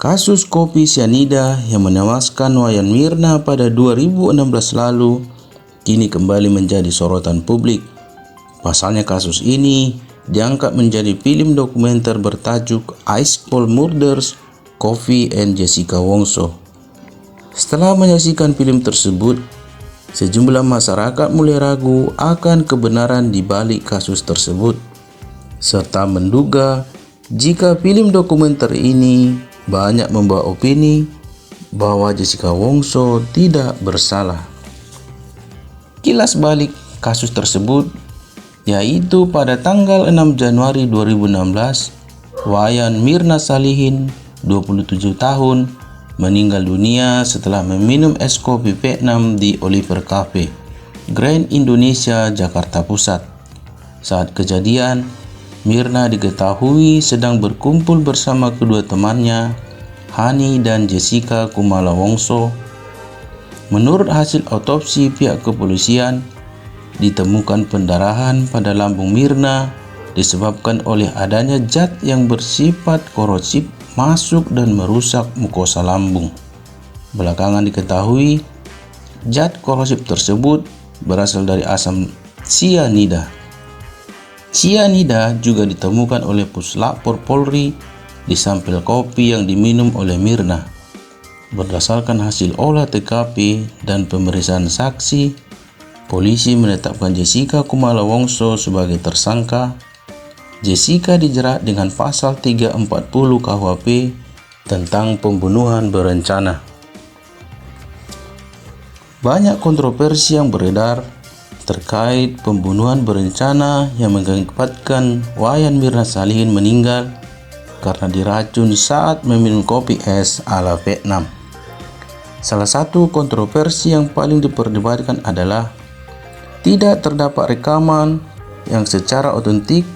Kasus kopi sianida yang menewaskan Wayan Mirna pada 2016 lalu kini kembali menjadi sorotan publik. Pasalnya kasus ini diangkat menjadi film dokumenter bertajuk Ice Cold Murders, Coffee and Jessica Wongso. Setelah menyaksikan film tersebut, sejumlah masyarakat mulai ragu akan kebenaran di balik kasus tersebut, serta menduga jika film dokumenter ini banyak membawa opini bahwa Jessica Wongso tidak bersalah. Kilas balik kasus tersebut yaitu pada tanggal 6 Januari 2016, Wayan Mirna Salihin, 27 tahun, meninggal dunia setelah meminum es kopi Vietnam di Oliver Cafe, Grand Indonesia, Jakarta Pusat. Saat kejadian, Mirna diketahui sedang berkumpul bersama kedua temannya, Hani dan Jessica Kumala Wongso. Menurut hasil otopsi pihak kepolisian, ditemukan pendarahan pada lambung Mirna disebabkan oleh adanya zat yang bersifat korosif masuk dan merusak mukosa lambung. Belakangan diketahui zat korosif tersebut berasal dari asam sianida. Sianida juga ditemukan oleh Puslapor Polri di sampel kopi yang diminum oleh Mirna. Berdasarkan hasil olah TKP dan pemeriksaan saksi, polisi menetapkan Jessica Kumala Wongso sebagai tersangka. Jessica dijerat dengan pasal 340 KUHP tentang pembunuhan berencana. Banyak kontroversi yang beredar terkait pembunuhan berencana yang mengakibatkan Wayan Mirna Salihin meninggal karena diracun saat meminum kopi es ala Vietnam. Salah satu kontroversi yang paling diperdebatkan adalah tidak terdapat rekaman yang secara otentik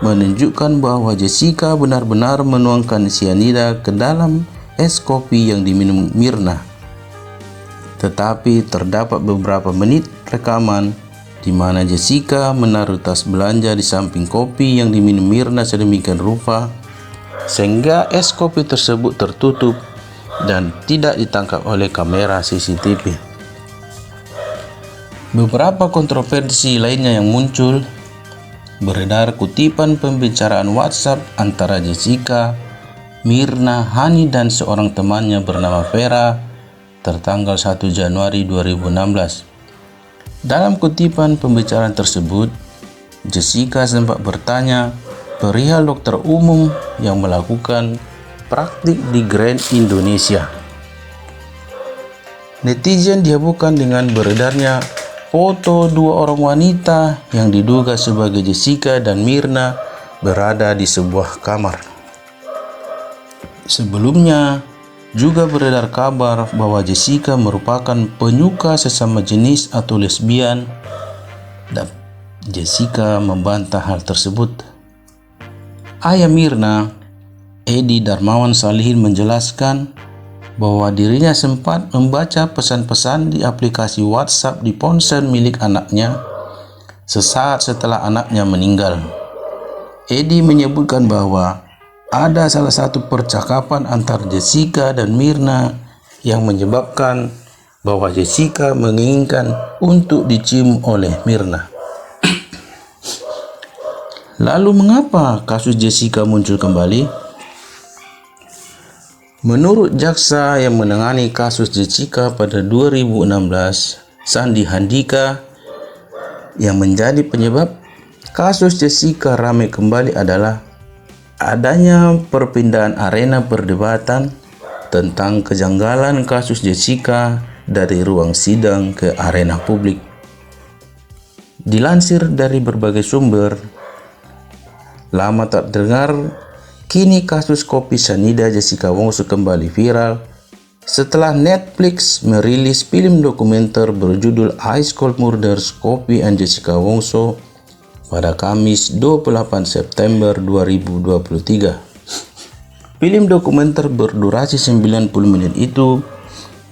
menunjukkan bahwa Jessica benar-benar menuangkan sianida ke dalam es kopi yang diminum Mirna. Tetapi terdapat beberapa menit rekaman di mana Jessica menaruh tas belanja di samping kopi yang diminum Mirna sedemikian rupa sehingga es kopi tersebut tertutup dan tidak ditangkap oleh kamera CCTV. Beberapa kontroversi lainnya yang muncul, beredar kutipan pembicaraan WhatsApp antara Jessica, Mirna, Hani dan seorang temannya bernama Vera tertanggal 1 Januari 2016. Dalam kutipan pembicaraan tersebut, Jessica sempat bertanya perihal dokter umum yang melakukan praktik di Grand Indonesia. Netizen dihebohkan dengan beredarnya foto dua orang wanita yang diduga sebagai Jessica dan Mirna berada di sebuah kamar. Sebelumnya, juga beredar kabar bahwa Jessica merupakan penyuka sesama jenis atau lesbian, dan Jessica membantah hal tersebut. Ayah Mirna, Edi Darmawan Salihin, menjelaskan bahwa dirinya sempat membaca pesan-pesan di aplikasi WhatsApp di ponsel milik anaknya sesaat setelah anaknya meninggal. Edi menyebutkan bahwa ada salah satu percakapan antara Jessica dan Mirna yang menyebabkan bahwa Jessica menginginkan untuk dicium oleh Mirna. Lalu mengapa kasus Jessica muncul kembali? Menurut jaksa yang menangani kasus Jessica pada 2016, Sandi Handika, yang menjadi penyebab kasus Jessica ramai kembali adalah adanya perpindahan arena perdebatan tentang kejanggalan kasus Jessica dari ruang sidang ke arena publik. Dilansir dari berbagai sumber, lama tak dengar, kini kasus kopi sianida Jessica Wongso kembali viral setelah Netflix merilis film dokumenter berjudul Ice Cold Murders, Coffee and Jessica Wongso pada Kamis 28 September 2023. Film dokumenter berdurasi 90 menit itu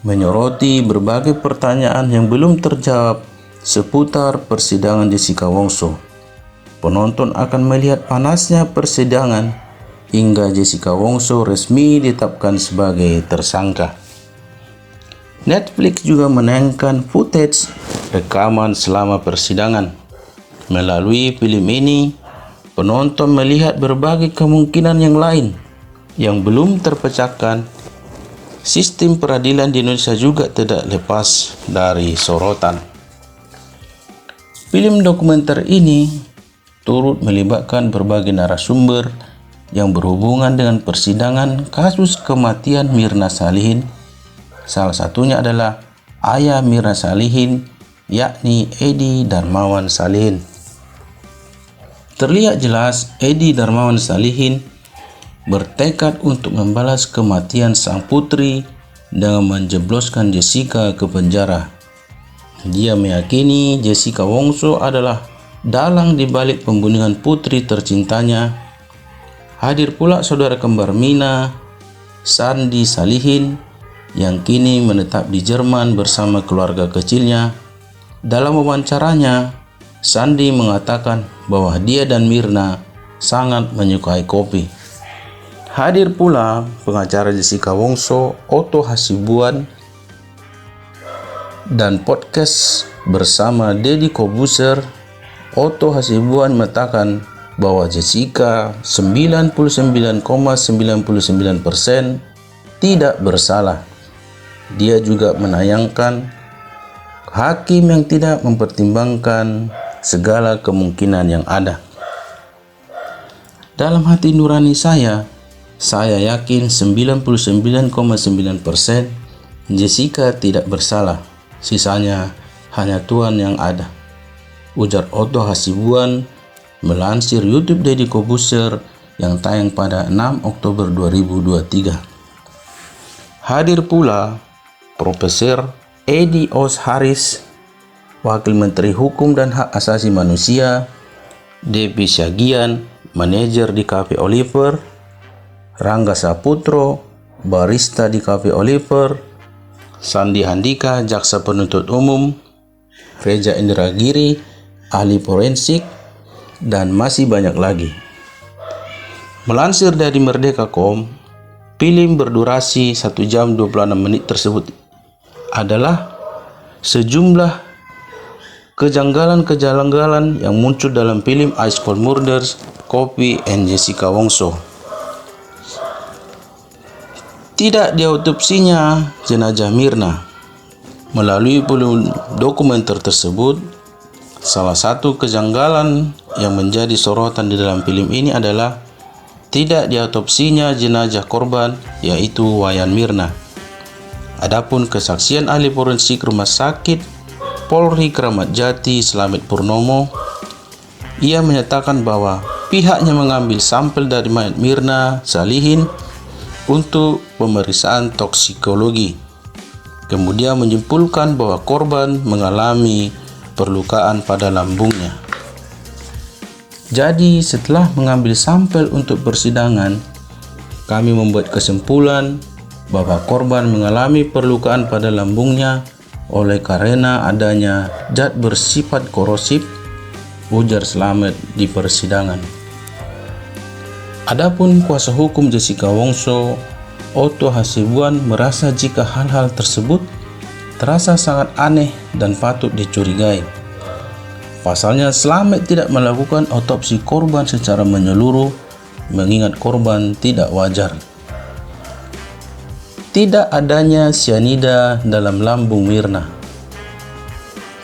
menyoroti berbagai pertanyaan yang belum terjawab seputar persidangan Jessica Wongso. Penonton akan melihat panasnya persidangan hingga Jessica Wongso resmi ditetapkan sebagai tersangka. Netflix juga menayangkan footage rekaman selama persidangan. Melalui film ini, penonton melihat berbagai kemungkinan yang lain yang belum terpecahkan. Sistem peradilan di Indonesia juga tidak lepas dari sorotan. Film dokumenter ini turut melibatkan berbagai narasumber yang berhubungan dengan persidangan kasus kematian Mirna Salihin. Salah satunya adalah ayah Mirna Salihin, yakni Edi Darmawan Salihin. Terlihat jelas Edi Darmawan Salihin bertekad untuk membalas kematian sang putri dengan menjebloskan Jessica ke penjara. Dia meyakini Jessica Wongso adalah dalang di balik pembunuhan putri tercintanya. Hadir pula saudara kembar Mina, Sandi Salihin, yang kini menetap di Jerman bersama keluarga kecilnya. Dalam wawancaranya, Sandi mengatakan bahwa dia dan Mirna sangat menyukai kopi. Hadir pula pengacara Jessica Wongso, Otto Hasibuan, dan podcast bersama Deddy Corbuzier. Otto Hasibuan mengatakan bahwa Jessica 99,99% tidak bersalah. Dia juga menayangkan hakim yang tidak mempertimbangkan segala kemungkinan yang ada. Dalam hati nurani saya yakin 99,9% Jessica tidak bersalah. Sisanya hanya Tuhan yang ada, ujar Otto Hasibuan melansir YouTube Deddy Corbuzier yang tayang pada 6 Oktober 2023. Hadir pula Profesor Edi Os Haris, Wakil Menteri Hukum dan Hak Asasi Manusia, Devi Syagian, manajer di Cafe Oliver, Rangga Saputro, barista di Cafe Oliver, Sandi Handika, jaksa penuntut umum, Reza Indragiri, ahli forensik, dan masih banyak lagi. Melansir dari Merdeka.com, film berdurasi 1 jam 26 menit tersebut adalah sejumlah kejanggalan-kejanggalan yang muncul dalam film Ice Cold Murders, Kopi and Jessica Wongso. Tidak diautopsinya jenazah Mirna. Melalui film dokumenter tersebut, salah satu kejanggalan yang menjadi sorotan di dalam film ini adalah tidak diautopsinya jenazah korban, yaitu Wayan Mirna. Adapun kesaksian ahli forensik Rumah Sakit Polri Kramat Jati Slamet Purnomo, ia menyatakan bahwa pihaknya mengambil sampel dari mayat Mirna Salihin untuk pemeriksaan toksikologi. Kemudian menyimpulkan bahwa korban mengalami perlukaan pada lambungnya. Jadi setelah mengambil sampel untuk persidangan, kami membuat kesimpulan bahwa korban mengalami perlukaan pada lambungnya oleh karena adanya zat bersifat korosif, ujar Slamet di persidangan. Adapun kuasa hukum Jessica Wongso, Otto Hasibuan, merasa jika hal-hal tersebut terasa sangat aneh dan patut dicurigai. Pasalnya, Slamet tidak melakukan otopsi korban secara menyeluruh, mengingat korban tidak wajar. Tidak adanya sianida dalam lambung Mirna.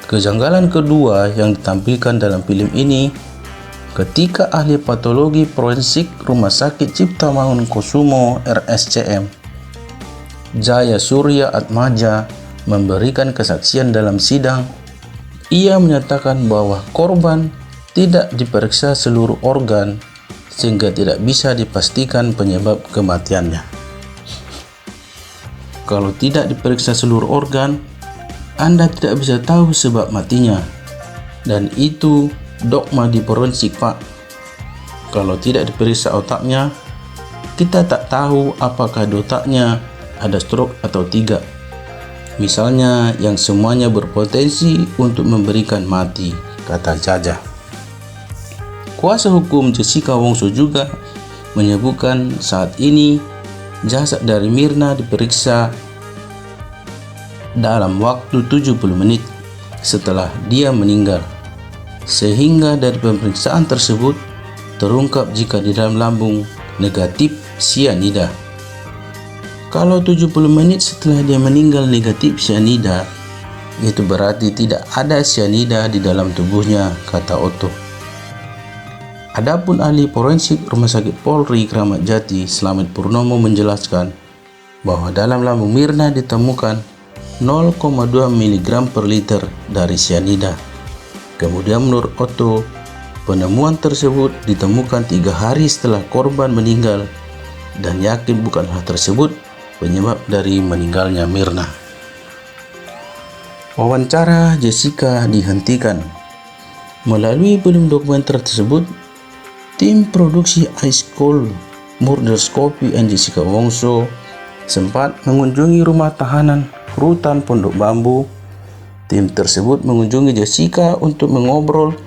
Kejanggalan kedua yang ditampilkan dalam film ini, ketika ahli patologi forensik Rumah Sakit Cipta Mangunkusumo RSCM, Jaya Surya Atmaja, memberikan kesaksian dalam sidang. Ia menyatakan bahwa korban tidak diperiksa seluruh organ sehingga tidak bisa dipastikan penyebab kematiannya. Kalau tidak diperiksa seluruh organ, Anda tidak bisa tahu sebab matinya, dan itu dogma di forensik, Pak. Kalau tidak diperiksa otaknya, kita tak tahu apakah di otaknya ada stroke atau tidak. Misalnya yang semuanya berpotensi untuk memberikan mati, kata Jaja. Kuasa hukum Jessica Wongso juga menyebutkan saat ini jasad dari Mirna diperiksa dalam waktu 70 menit setelah dia meninggal, sehingga dari pemeriksaan tersebut terungkap jika di dalam lambung negatif sianida. Kalau 70 menit setelah dia meninggal negatif sianida, itu berarti tidak ada sianida di dalam tubuhnya, kata Otto. Adapun ahli forensik Rumah Sakit Polri Kramat Jati, Slamet Purnomo, menjelaskan bahwa dalam lambung Mirna ditemukan 0,2 mg per liter dari sianida. Kemudian menurut Otto, penemuan tersebut ditemukan 3 hari setelah korban meninggal dan yakin bukan hal tersebut penyebab dari meninggalnya Mirna. Wawancara Jessica dihentikan. Melalui film dokumenter tersebut, tim produksi Ice Cold Murders Copy and Jessica Wongso sempat mengunjungi rumah tahanan Rutan Pondok Bambu. Tim tersebut mengunjungi Jessica untuk mengobrol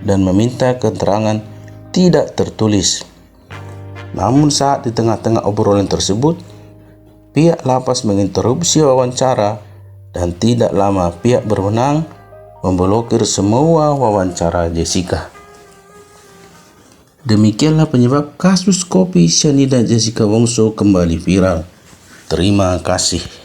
dan meminta keterangan tidak tertulis. Namun saat di tengah-tengah obrolan tersebut, pihak lapas menginterupsi wawancara dan tidak lama pihak berwenang memblokir semua wawancara Jessica. Demikianlah penyebab kasus kopi sianida Jessica Wongso kembali viral. Terima kasih.